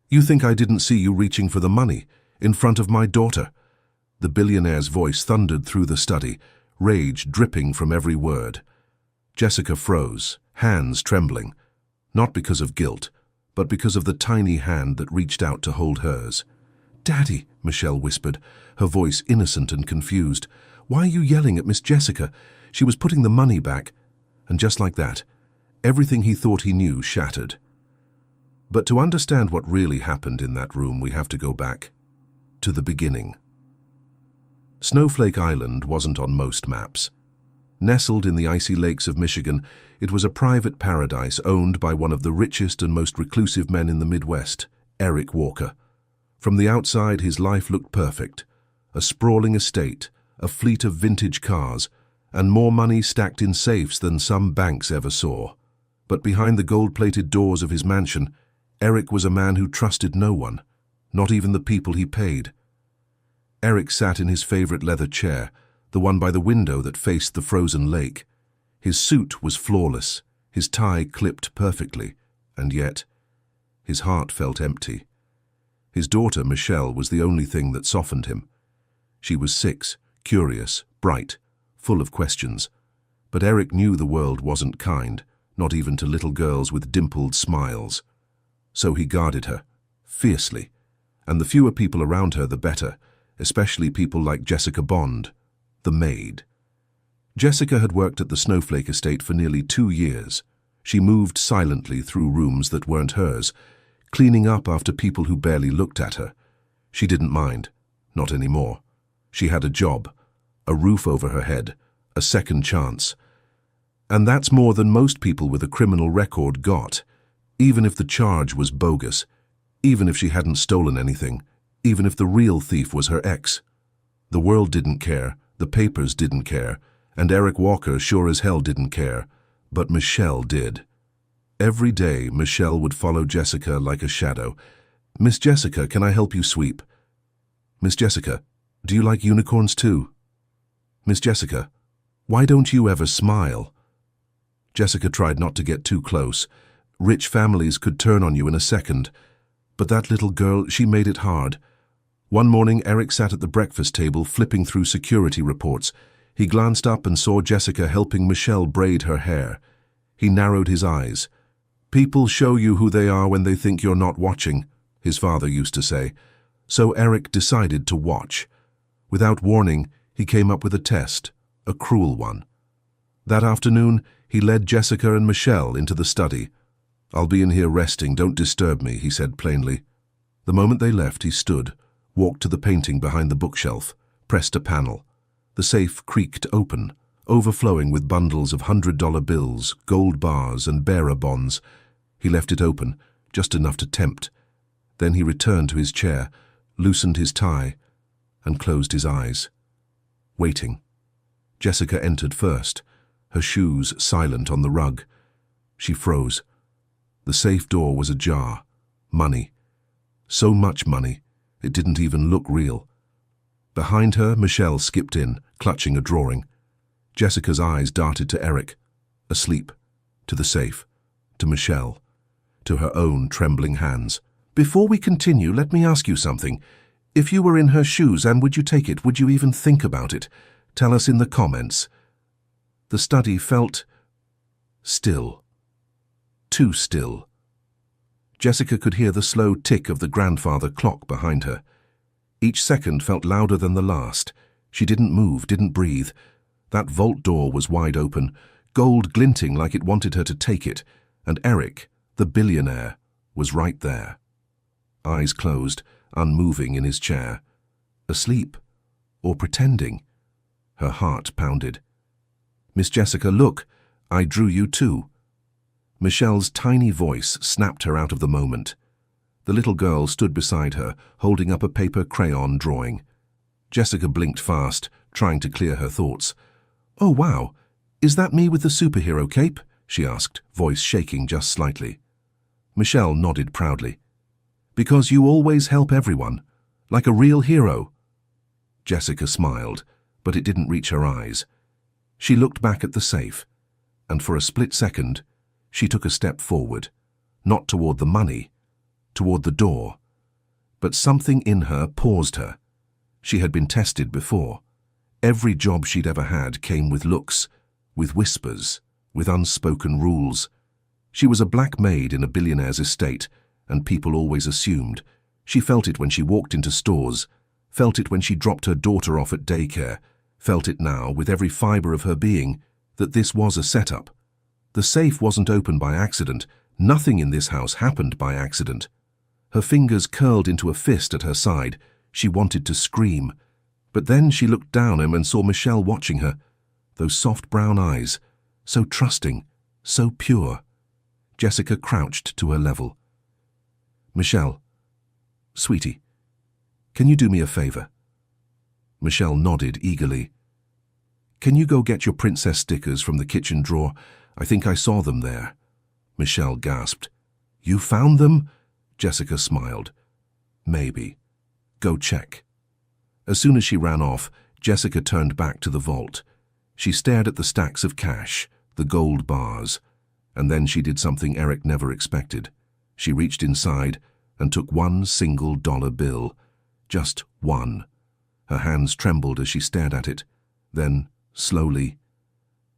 You think I didn't see you reaching for the money, in front of my daughter?" The billionaire's voice thundered through the study, rage dripping from every word. Jessica froze, hands trembling, not because of guilt, but because of the tiny hand that reached out to hold hers. "Daddy," Michelle whispered, her voice innocent and confused. "Why are you yelling at Miss Jessica? She was putting the money back." And just like that, everything he thought he knew shattered. But to understand what really happened in that room, we have to go back to the beginning. Snowflake Island wasn't on most maps. Nestled in the icy lakes of Michigan, it was a private paradise owned by one of the richest and most reclusive men in the Midwest, Eric Walker. From the outside, his life looked perfect. A sprawling estate, a fleet of vintage cars, and more money stacked in safes than some banks ever saw. But behind the gold-plated doors of his mansion, Eric was a man who trusted no one, not even the people he paid. Eric sat in his favorite leather chair, the one by the window that faced the frozen lake. His suit was flawless, his tie clipped perfectly, and yet his heart felt empty. His daughter, Michelle, was the only thing that softened him. She was 6, curious, bright, full of questions. But Eric knew the world wasn't kind, not even to little girls with dimpled smiles. So he guarded her, fiercely, and the fewer people around her, the better, especially people like Jessica Bond, the maid. Jessica had worked at the Snowflake estate for nearly 2 years. She moved silently through rooms that weren't hers, cleaning up after people who barely looked at her. She didn't mind, not anymore. She had a job, a roof over her head, a second chance. And that's more than most people with a criminal record got, even if the charge was bogus, even if she hadn't stolen anything, even if the real thief was her ex. The world didn't care, the papers didn't care, and Eric Walker sure as hell didn't care, but Michelle did. Every day, Michelle would follow Jessica like a shadow. "Miss Jessica, can I help you sweep? Miss Jessica, do you like unicorns too? Miss Jessica, why don't you ever smile?" Jessica tried not to get too close. Rich families could turn on you in a second. But that little girl, she made it hard. One morning, Eric sat at the breakfast table flipping through security reports. He glanced up and saw Jessica helping Michelle braid her hair. He narrowed his eyes. "People show you who they are when they think you're not watching," his father used to say. So Eric decided to watch. Without warning, he came up with a test, a cruel one. That afternoon, he led Jessica and Michelle into the study. "I'll be in here resting, don't disturb me," he said plainly. The moment they left, he stood, walked to the painting behind the bookshelf, pressed a panel. The safe creaked open, overflowing with bundles of $100 bills, gold bars, and bearer bonds. He left it open, just enough to tempt. Then he returned to his chair, loosened his tie, and closed his eyes. Waiting. Jessica entered first, her shoes silent on the rug. She froze. The safe door was ajar. Money. So much money, it didn't even look real. Behind her, Michelle skipped in, clutching a drawing. Jessica's eyes darted to Eric, asleep, to the safe, to Michelle, to her own trembling hands. "Before we continue, let me ask you something. If you were in her shoes, and would you take it? Would you even think about it? Tell us in the comments." The study felt still. Too still. Jessica could hear the slow tick of the grandfather clock behind her. Each second felt louder than the last. She didn't move, didn't breathe. That vault door was wide open, gold glinting like it wanted her to take it, and Eric, the billionaire, was right there. Eyes closed, unmoving in his chair. Asleep, or pretending. Her heart pounded. "Miss Jessica, look, I drew you too." Michelle's tiny voice snapped her out of the moment. The little girl stood beside her, holding up a paper crayon drawing. Jessica blinked fast, trying to clear her thoughts. "Oh, wow. Is that me with the superhero cape?" she asked, voice shaking just slightly. Michelle nodded proudly. "Because you always help everyone, like a real hero." Jessica smiled, but it didn't reach her eyes. She looked back at the safe, and for a split second, she took a step forward, not toward the money, toward the door. But something in her paused her. She had been tested before. Every job she'd ever had came with looks, with whispers, with unspoken rules. She was a black maid in a billionaire's estate, and people always assumed. She felt it when she walked into stores, felt it when she dropped her daughter off at daycare, felt it now with every fiber of her being that this was a setup. The safe wasn't opened by accident. Nothing in this house happened by accident. Her fingers curled into a fist at her side. She wanted to scream. But then she looked down at him and saw Michelle watching her. Those soft brown eyes, so trusting, so pure. Jessica crouched to her level. "Michelle, sweetie, can you do me a favor?" Michelle nodded eagerly. "Can you go get your princess stickers from the kitchen drawer? I think I saw them there." Michelle gasped. "You found them?" Jessica smiled. "Maybe. Go check." As soon as she ran off, Jessica turned back to the vault. She stared at the stacks of cash, the gold bars, and then she did something Eric never expected. She reached inside and took one single dollar bill. Just one. Her hands trembled as she stared at it. Then, slowly,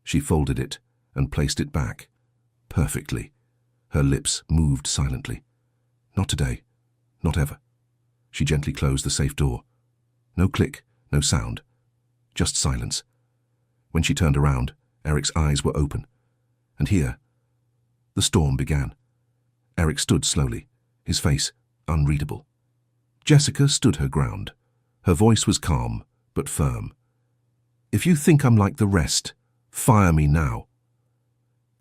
she folded it and placed it back. Perfectly. Her lips moved silently. "Not today. Not ever." She gently closed the safe door. No click, no sound. Just silence. When she turned around, Eric's eyes were open. And here, the storm began. Eric stood slowly, his face unreadable. Jessica stood her ground. Her voice was calm, but firm. "If you think I'm like the rest, fire me now."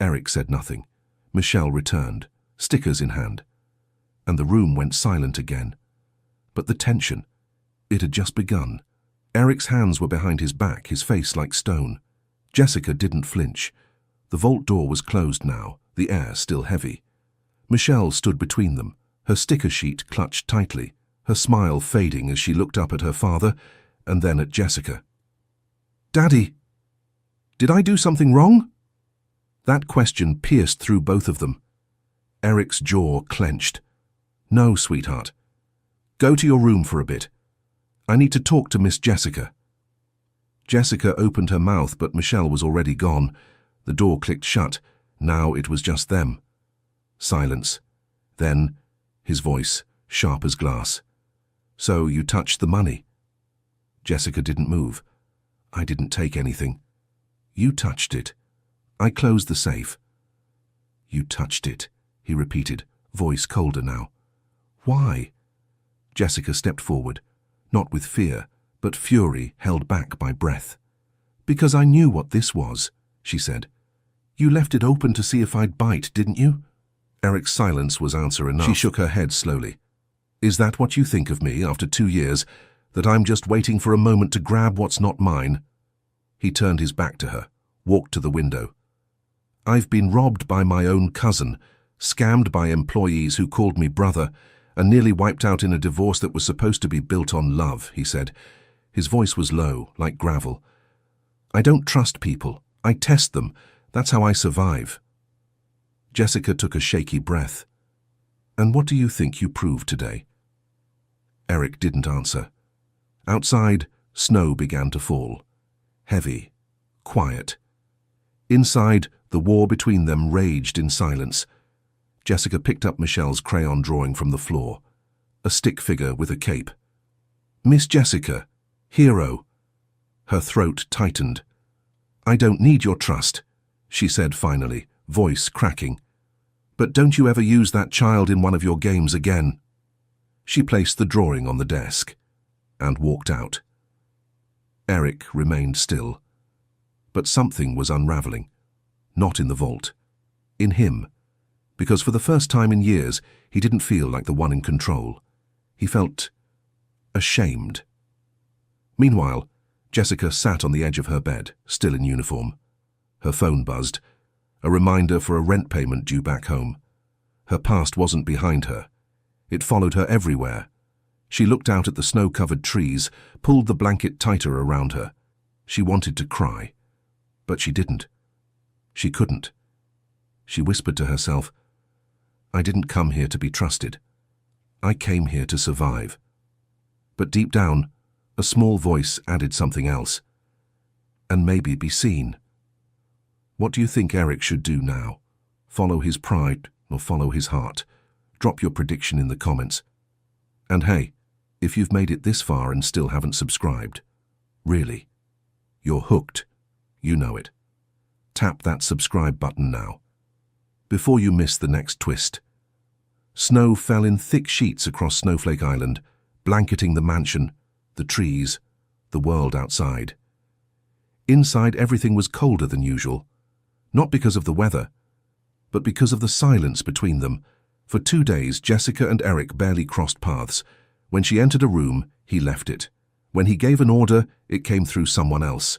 Eric said nothing. Michelle returned, stickers in hand. And the room went silent again. But the tension, it had just begun. Eric's hands were behind his back, his face like stone. Jessica didn't flinch. The vault door was closed now, the air still heavy. Michelle stood between them, her sticker sheet clutched tightly, her smile fading as she looked up at her father and then at Jessica. "Daddy, did I do something wrong?" That question pierced through both of them. Eric's jaw clenched. "No, sweetheart. Go to your room for a bit. I need to talk to Miss Jessica." Jessica opened her mouth, but Michelle was already gone. The door clicked shut. Now it was just them. Silence. Then, his voice, sharp as glass. "So you touched the money?" Jessica didn't move. "I didn't take anything." "You touched it. I closed the safe." "You touched it," he repeated, voice colder now. "Why?" Jessica stepped forward, not with fear, but fury held back by breath. "Because I knew what this was," she said. "You left it open to see if I'd bite, didn't you?" Eric's silence was answer enough. She shook her head slowly. "Is that what you think of me after 2 years, that I'm just waiting for a moment to grab what's not mine?" He turned his back to her, walked to the window. "I've been robbed by my own cousin, scammed by employees who called me brother, and nearly wiped out in a divorce that was supposed to be built on love," he said. His voice was low, like gravel. "I don't trust people. I test them. That's how I survive." Jessica took a shaky breath. "And what do you think you proved today?" Eric didn't answer. Outside, snow began to fall. Heavy, quiet. Inside, the war between them raged in silence. Jessica picked up Michelle's crayon drawing from the floor. A stick figure with a cape. "Miss Jessica, hero." Her throat tightened. "I don't need your trust," she said finally, voice cracking. "But don't you ever use that child in one of your games again." She placed the drawing on the desk and walked out. Eric remained still. But something was unraveling. Not in the vault. In him. Because for the first time in years, he didn't feel like the one in control. He felt ashamed. Meanwhile, Jessica sat on the edge of her bed, still in uniform. Her phone buzzed, a reminder for a rent payment due back home. Her past wasn't behind her. It followed her everywhere. She looked out at the snow-covered trees, pulled the blanket tighter around her. She wanted to cry, but she didn't. She couldn't. She whispered to herself, "I didn't come here to be trusted. I came here to survive. But deep down, a small voice added something else. And maybe be seen. What do you think Eric should do now? Follow his pride or follow his heart? Drop your prediction in the comments. And hey, if you've made it this far and still haven't subscribed, really, you're hooked. You know it. Tap that subscribe button now, before you miss the next twist. Snow fell in thick sheets across Snowflake Island, blanketing the mansion, the trees, the world outside. Inside, everything was colder than usual, not because of the weather, but because of the silence between them. For 2 days, Jessica and Eric barely crossed paths. When she entered a room, he left it. When he gave an order, it came through someone else.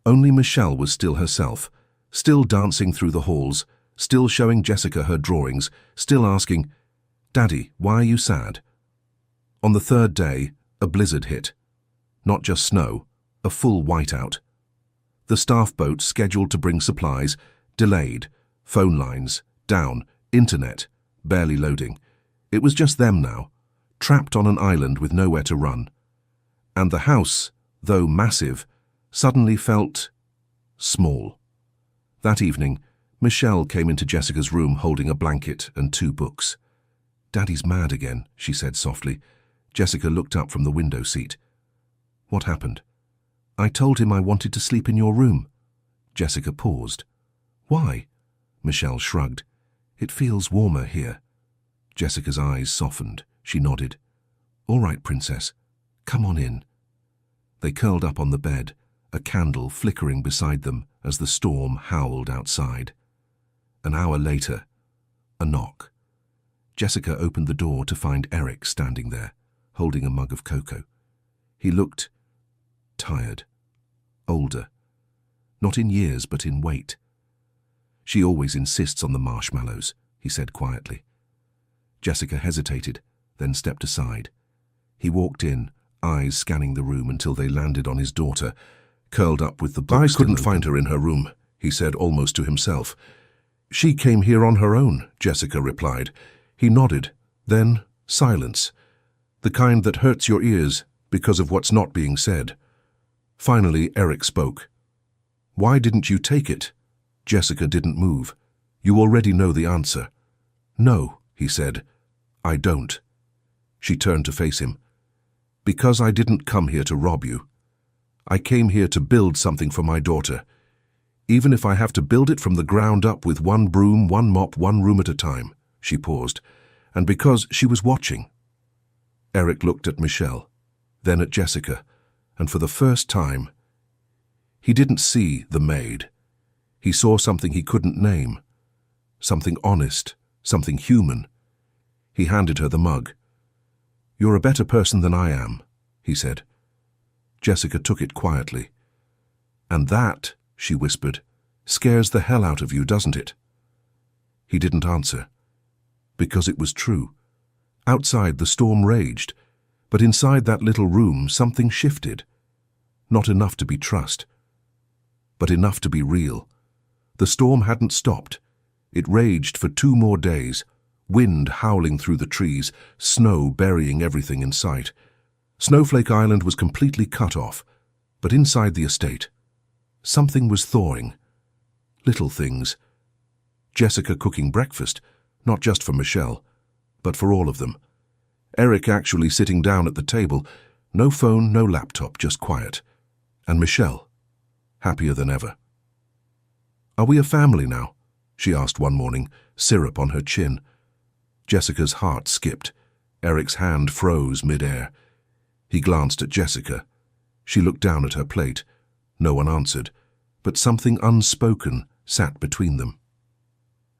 Only Michelle was still herself, still dancing through the halls, still showing Jessica her drawings, still asking, "Daddy, why are you sad?" On the 3rd day, a blizzard hit. Not just snow, a full whiteout. The staff boat scheduled to bring supplies, delayed, phone lines, down, internet, barely loading. It was just them now, trapped on an island with nowhere to run. And the house, though massive, suddenly felt small. That evening, Michelle came into Jessica's room holding a blanket and 2 books. "Daddy's mad again," she said softly. Jessica looked up from the window seat. "What happened?" "I told him I wanted to sleep in your room." Jessica paused. "Why?" Michelle shrugged. "It feels warmer here." Jessica's eyes softened. She nodded. "All right, princess. Come on in." They curled up on the bed, a candle flickering beside them as the storm howled outside. An hour later, a knock. Jessica opened the door to find Eric standing there, holding a mug of cocoa. He looked tired, older, not in years but in weight. "She always insists on the marshmallows," he said quietly. Jessica hesitated, then stepped aside. He walked in, eyes scanning the room until they landed on his daughter, curled up with the book. "I couldn't find her in her room," he said almost to himself. "She came here on her own," Jessica replied. He nodded, then silence, the kind that hurts your ears because of what's not being said. Finally, Eric spoke. "Why didn't you take it?" Jessica didn't move. "You already know the answer." "No," he said. "I don't." She turned to face him. "Because I didn't come here to rob you. I came here to build something for my daughter, even if I have to build it from the ground up with 1 broom, 1 mop, 1 room at a time." She paused. "And because she was watching." Eric looked at Michelle, then at Jessica, and for the first time, he didn't see the maid. He saw something he couldn't name, something honest, something human. He handed her the mug. "You're a better person than I am," he said. Jessica took it quietly. "And that," she whispered, "scares the hell out of you, doesn't it?" He didn't answer, because it was true. Outside, the storm raged, but inside that little room, something shifted. Not enough to be trust, but enough to be real. The storm hadn't stopped. It raged for 2 more days, wind howling through the trees, snow burying everything in sight. Snowflake Island was completely cut off, but inside the estate, something was thawing. Little things. Jessica cooking breakfast, not just for Michelle, but for all of them. Eric actually sitting down at the table, no phone, no laptop, just quiet. And Michelle, happier than ever. "Are we a family now?" she asked one morning, syrup on her chin. Jessica's heart skipped. Eric's hand froze mid-air. He glanced at Jessica. She looked down at her plate. No one answered, but something unspoken sat between them.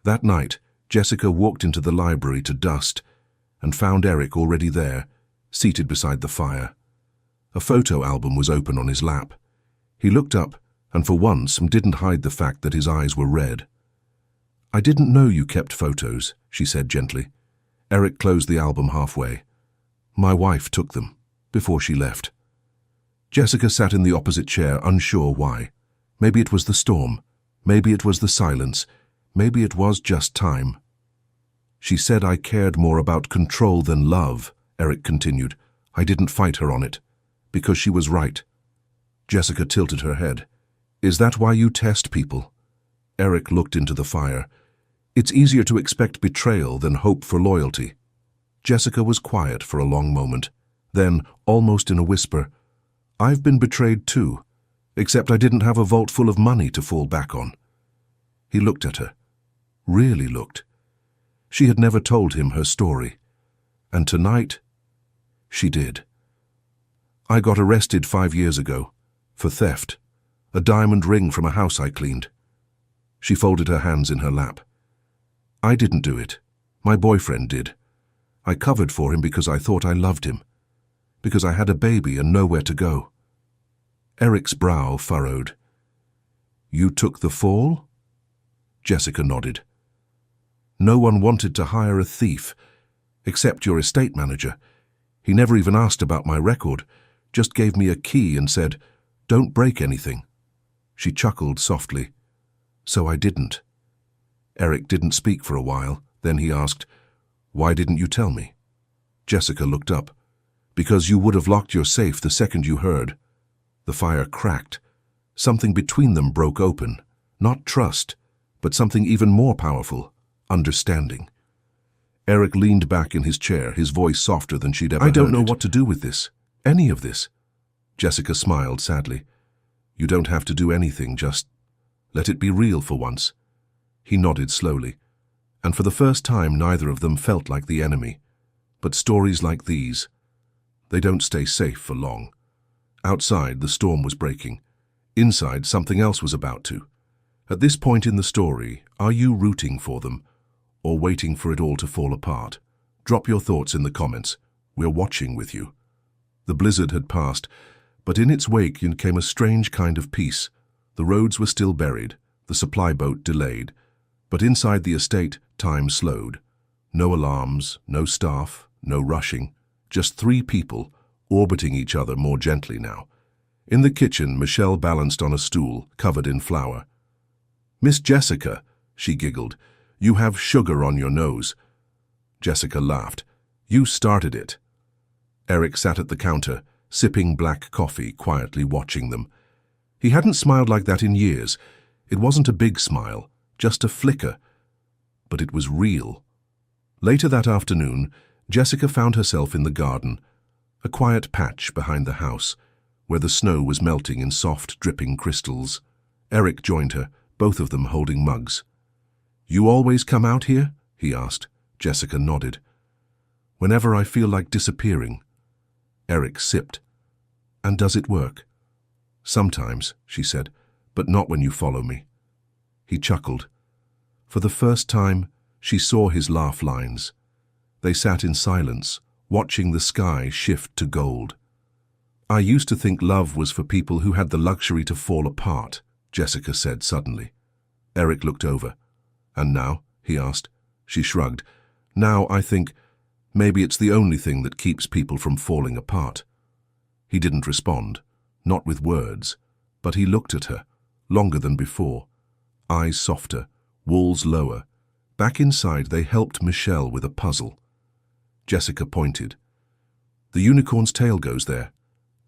That night, Jessica walked into the library to dust and found Eric already there, seated beside the fire. A photo album was open on his lap. He looked up and for once didn't hide the fact that his eyes were red. "I didn't know you kept photos," she said gently. Eric closed the album halfway. "My wife took them, before she left." Jessica sat in the opposite chair, unsure why. Maybe it was the storm. Maybe it was the silence. Maybe it was just time. She said I cared more about control than love, Eric continued. I didn't fight her on it, because she was right. Jessica tilted her head. Is that why you test people? Eric looked into the fire. It's easier to expect betrayal than hope for loyalty. Jessica was quiet for a long moment. Then, almost in a whisper, I've been betrayed too, except I didn't have a vault full of money to fall back on. He looked at her. Really looked. She had never told him her story. And tonight, she did. I got arrested 5 years ago, for theft. A diamond ring from a house I cleaned. She folded her hands in her lap. I didn't do it. My boyfriend did. I covered for him because I thought I loved him. Because I had a baby and nowhere to go. Eric's brow furrowed. You took the fall? Jessica nodded. No one wanted to hire a thief, except your estate manager. He never even asked about my record, just gave me a key and said, don't break anything. She chuckled softly. So I didn't. Eric didn't speak for a while. Then he asked, why didn't you tell me? Jessica looked up. Because you would have locked your safe the second you heard. The fire cracked. Something between them broke open. Not trust, but something even more powerful, understanding. Eric leaned back in his chair, his voice softer than she'd ever heard. I don't know what to do with this. Any of this. Jessica smiled sadly. You don't have to do anything, just let it be real for once. He nodded slowly, and for the first time neither of them felt like the enemy. But stories like these, they don't stay safe for long. Outside, the storm was breaking. Inside, something else was about to. At this point in the story, are you rooting for them, or waiting for it all to fall apart? Drop your thoughts in the comments. We're watching with you. The blizzard had passed, but in its wake came a strange kind of peace. The roads were still buried, the supply boat delayed, but inside the estate, time slowed. No alarms, no staff, no rushing, just 3 people, orbiting each other more gently now. In the kitchen, Michelle balanced on a stool, covered in flour. Miss Jessica, she giggled, you have sugar on your nose. Jessica laughed. You started it. Eric sat at the counter, sipping black coffee, quietly watching them. He hadn't smiled like that in years. It wasn't a big smile, just a flicker. But it was real. Later that afternoon, Jessica found herself in the garden, a quiet patch behind the house, where the snow was melting in soft, dripping crystals. Eric joined her, both of them holding mugs. You always come out here? He asked. Jessica nodded. Whenever I feel like disappearing. Eric sipped. And does it work? Sometimes, she said, but not when you follow me. He chuckled. For the first time, she saw his laugh lines. They sat in silence, watching the sky shift to gold. I used to think love was for people who had the luxury to fall apart, Jessica said suddenly. Eric looked over. And now? He asked. She shrugged. Now I think maybe it's the only thing that keeps people from falling apart. He didn't respond, not with words, but he looked at her, longer than before. Eyes softer, walls lower. Back inside they helped Michelle with a puzzle. Jessica pointed. The unicorn's tail goes there.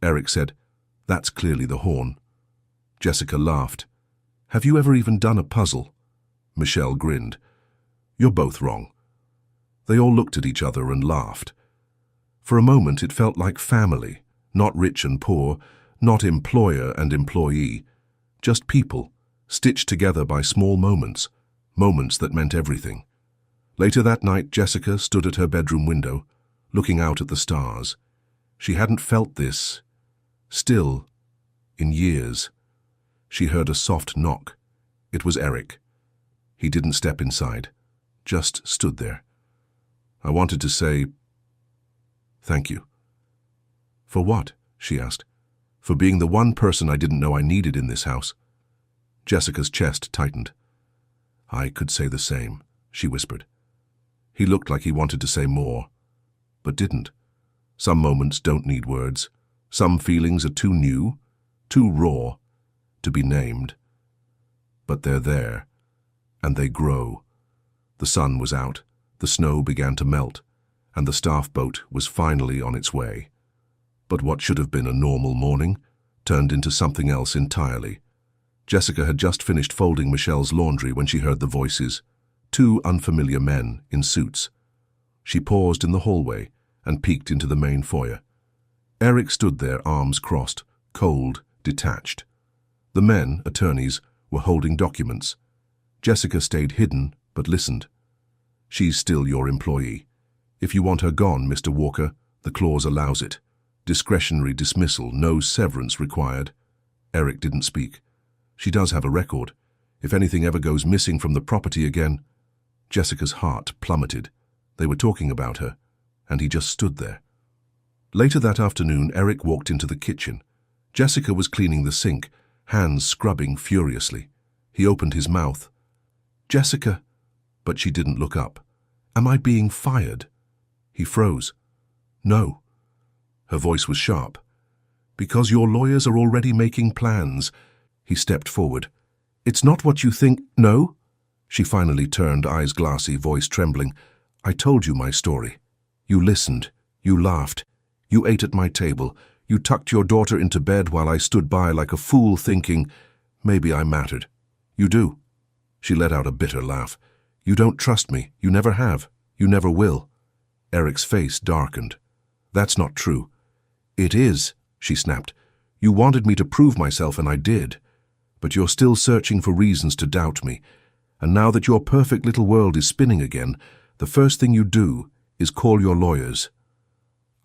Eric said, that's clearly the horn. Jessica laughed. Have you ever even done a puzzle? Michelle grinned. You're both wrong. They all looked at each other and laughed. For a moment it felt like family, not rich and poor, not employer and employee, just people, stitched together by small moments, moments that meant everything. Later that night, Jessica stood at her bedroom window, looking out at the stars. She hadn't felt this, still, in years. She heard a soft knock. It was Eric. He didn't step inside, just stood there. I wanted to say, thank you. For what? She asked. For being the one person I didn't know I needed in this house. Jessica's chest tightened. I could say the same, she whispered. He looked like he wanted to say more, but didn't. Some moments don't need words. Some feelings are too new, too raw, to be named. But they're there, and they grow. The sun was out. The snow began to melt, and the staff boat was finally on its way. But what should have been a normal morning turned into something else entirely. Jessica had just finished folding Michelle's laundry when she heard the voices, two unfamiliar men in suits. She paused in the hallway and peeked into the main foyer. Eric stood there, arms crossed, cold, detached. The men, attorneys, were holding documents. Jessica stayed hidden, but listened. "She's still your employee. If you want her gone, Mr. Walker, the clause allows it. Discretionary dismissal, no severance required." Eric didn't speak. "She does have a record. If anything ever goes missing from the property again—" Jessica's heart plummeted. They were talking about her, and he just stood there. Later that afternoon, Eric walked into the kitchen. Jessica was cleaning the sink, hands scrubbing furiously. He opened his mouth. "Jessica," but she didn't look up. "Am I being fired?" He froze. "No." Her voice was sharp. "Because your lawyers are already making plans." He stepped forward. "It's not what you think." "No?" She finally turned, eyes glassy, voice trembling. "I told you my story. You listened. You laughed. You ate at my table. You tucked your daughter into bed while I stood by like a fool thinking, maybe I mattered. You do." She let out a bitter laugh. "You don't trust me. You never have. You never will." Eric's face darkened. "That's not true." "It is," she snapped. "You wanted me to prove myself, and I did. But you're still searching for reasons to doubt me. And now that your perfect little world is spinning again, the first thing you do is call your lawyers."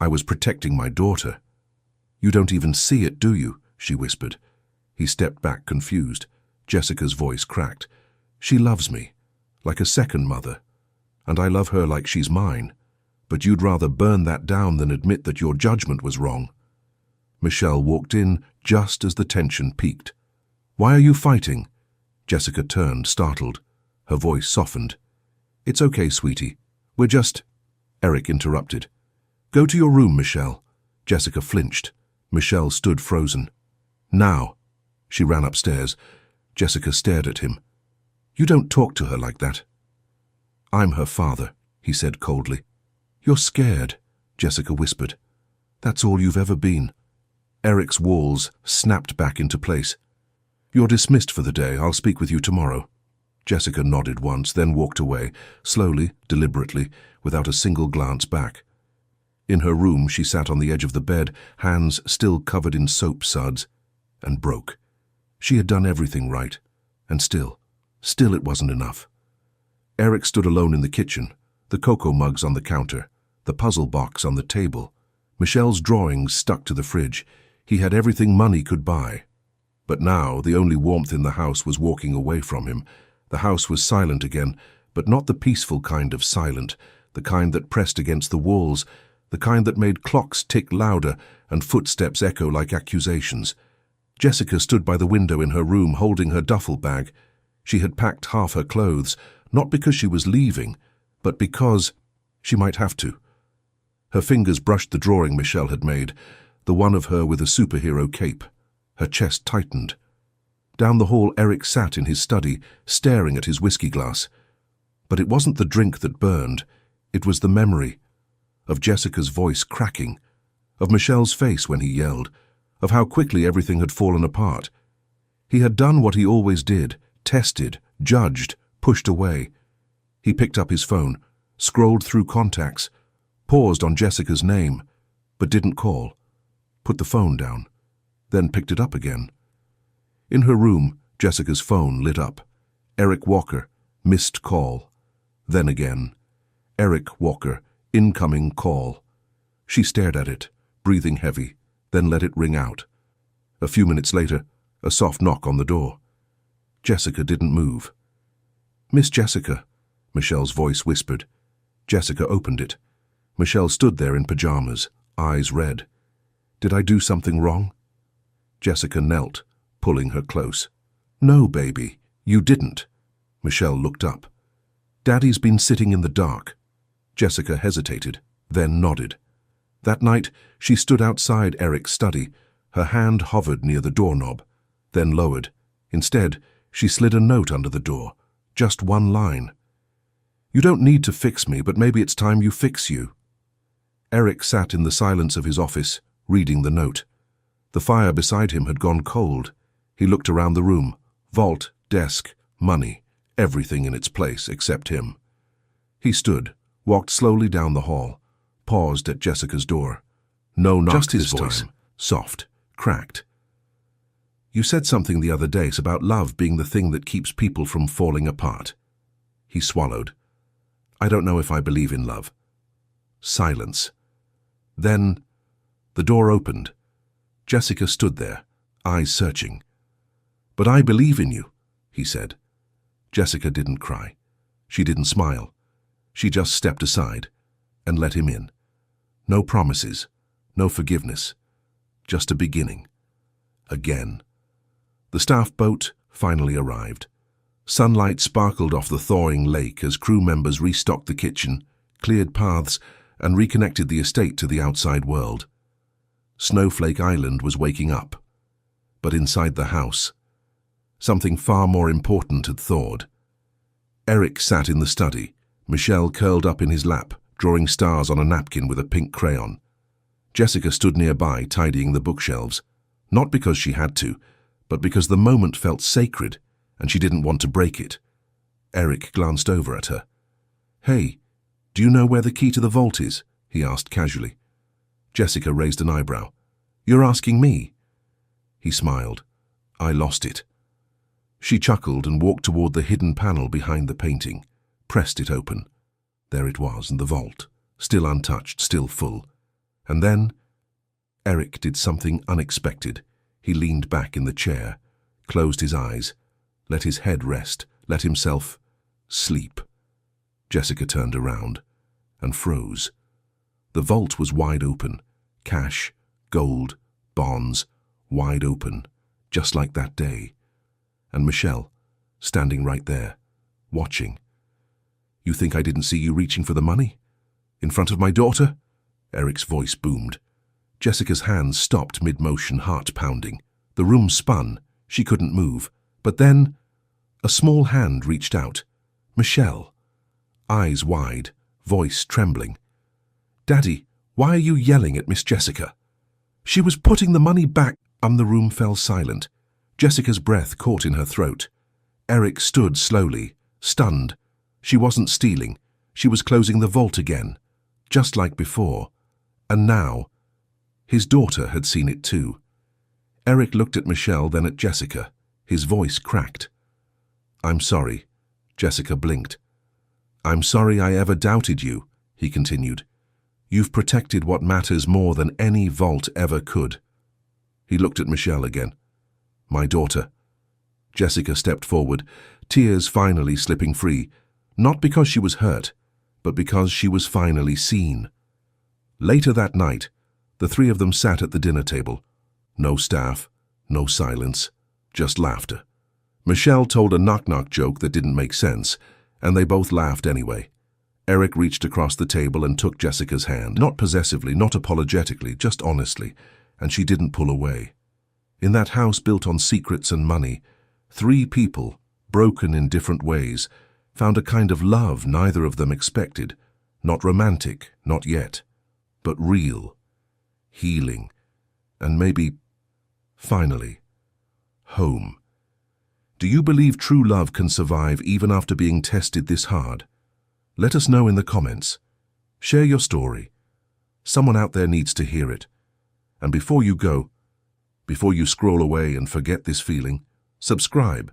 "I was protecting my daughter." "You don't even see it, do you?" she whispered. He stepped back, confused. Jessica's voice cracked. "She loves me, like a second mother. And I love her like she's mine. But you'd rather burn that down than admit that your judgment was wrong." Michelle walked in just as the tension peaked. "Why are you fighting?" Jessica turned, startled. Her voice softened. "It's okay, sweetie. We're just—" Eric interrupted. "Go to your room, Michelle." Jessica flinched. Michelle stood frozen. "Now." She ran upstairs. Jessica stared at him. "You don't talk to her like that." "I'm her father," he said coldly. "You're scared," Jessica whispered. "That's all you've ever been." Eric's walls snapped back into place. "You're dismissed for the day. I'll speak with you tomorrow." Jessica nodded once, then walked away, slowly, deliberately, without a single glance back. In her room, she sat on the edge of the bed, hands still covered in soap suds, and broke. She had done everything right, and still it wasn't enough. Eric stood alone in the kitchen, the cocoa mugs on the counter, the puzzle box on the table, Michelle's drawings stuck to the fridge. He had everything money could buy. But now the only warmth in the house was walking away from him. The house was silent again, but not the peaceful kind of silent, the kind that pressed against the walls, the kind that made clocks tick louder and footsteps echo like accusations. Jessica stood by the window in her room, holding her duffel bag. She had packed half her clothes, not because she was leaving, but because she might have to. Her fingers brushed the drawing Michelle had made, the one of her with a superhero cape. Her chest tightened. Down the hall, Eric sat in his study, staring at his whiskey glass. But it wasn't the drink that burned. It was the memory of Jessica's voice cracking, of Michelle's face when he yelled, of how quickly everything had fallen apart. He had done what he always did, tested, judged, pushed away. He picked up his phone, scrolled through contacts, paused on Jessica's name, but didn't call, put the phone down, then picked it up again. In her room, Jessica's phone lit up. Eric Walker, missed call. Then again. Eric Walker, incoming call. She stared at it, breathing heavy, then let it ring out. A few minutes later, a soft knock on the door. Jessica didn't move. "Miss Jessica," Michelle's voice whispered. Jessica opened it. Michelle stood there in pajamas, eyes red. "Did I do something wrong?" Jessica knelt, pulling her close. "No, baby, you didn't." Michelle looked up. "Daddy's been sitting in the dark." Jessica hesitated, then nodded. That night, she stood outside Eric's study. Her hand hovered near the doorknob, then lowered. Instead, she slid a note under the door, just one line. You don't need to fix me, but maybe it's time you fix you. Eric sat in the silence of his office, reading the note. The fire beside him had gone cold. He looked around the room. Vault, desk, money, everything in its place except him. He stood, walked slowly down the hall, paused at Jessica's door. No knock Just his this voice. time. Soft, cracked. You said something the other day about love being the thing that keeps people from falling apart. He swallowed. I don't know if I believe in love. Silence. Then, the door opened. Jessica stood there, eyes searching. But I believe in you, he said. Jessica didn't cry. She didn't smile. She just stepped aside and let him in. No promises, no forgiveness, just a beginning. Again. The staff boat finally arrived. Sunlight sparkled off the thawing lake as crew members restocked the kitchen, cleared paths, and reconnected the estate to the outside world. Snowflake Island was waking up. But inside the house, something far more important had thawed. Eric sat in the study, Michelle curled up in his lap, drawing stars on a napkin with a pink crayon. Jessica stood nearby, tidying the bookshelves, not because she had to, but because the moment felt sacred and she didn't want to break it. Eric glanced over at her. Hey, do you know where the key to the vault is? He asked casually. Jessica raised an eyebrow. You're asking me? He smiled. I lost it. She chuckled and walked toward the hidden panel behind the painting, pressed it open. There it was in the vault, still untouched, still full. And then, Eric did something unexpected. He leaned back in the chair, closed his eyes, let his head rest, let himself sleep. Jessica turned around and froze. The vault was wide open. Cash, gold, bonds, wide open, just like that day. And Michelle, standing right there, watching. You think I didn't see you reaching for the money? In front of my daughter? Eric's voice boomed. Jessica's hands stopped mid-motion, heart pounding. The room spun. She couldn't move. But then, a small hand reached out. Michelle. Eyes wide, voice trembling. Daddy, why are you yelling at Miss Jessica? She was putting the money back, and the room fell silent. Jessica's breath caught in her throat. Eric stood slowly, stunned. She wasn't stealing. She was closing the vault again, just like before. And now, his daughter had seen it too. Eric looked at Michelle, then at Jessica. His voice cracked. I'm sorry. Jessica blinked. I'm sorry I ever doubted you, he continued. You've protected what matters more than any vault ever could. He looked at Michelle again. My daughter. Jessica stepped forward, tears finally slipping free, not because she was hurt, but because she was finally seen. Later that night, the three of them sat at the dinner table. No staff, no silence, just laughter. Michelle told a knock-knock joke that didn't make sense, and they both laughed anyway. Eric reached across the table and took Jessica's hand, not possessively, not apologetically, just honestly, and she didn't pull away. In that house built on secrets and money, three people, broken in different ways, found a kind of love neither of them expected. Not romantic, not yet, but real, healing, and maybe, finally, home. Do you believe true love can survive even after being tested this hard? Let us know in the comments. Share your story. Someone out there needs to hear it. And before you go, before you scroll away and forget this feeling, subscribe.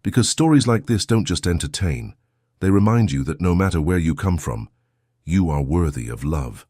Because stories like this don't just entertain. They remind you that no matter where you come from, you are worthy of love.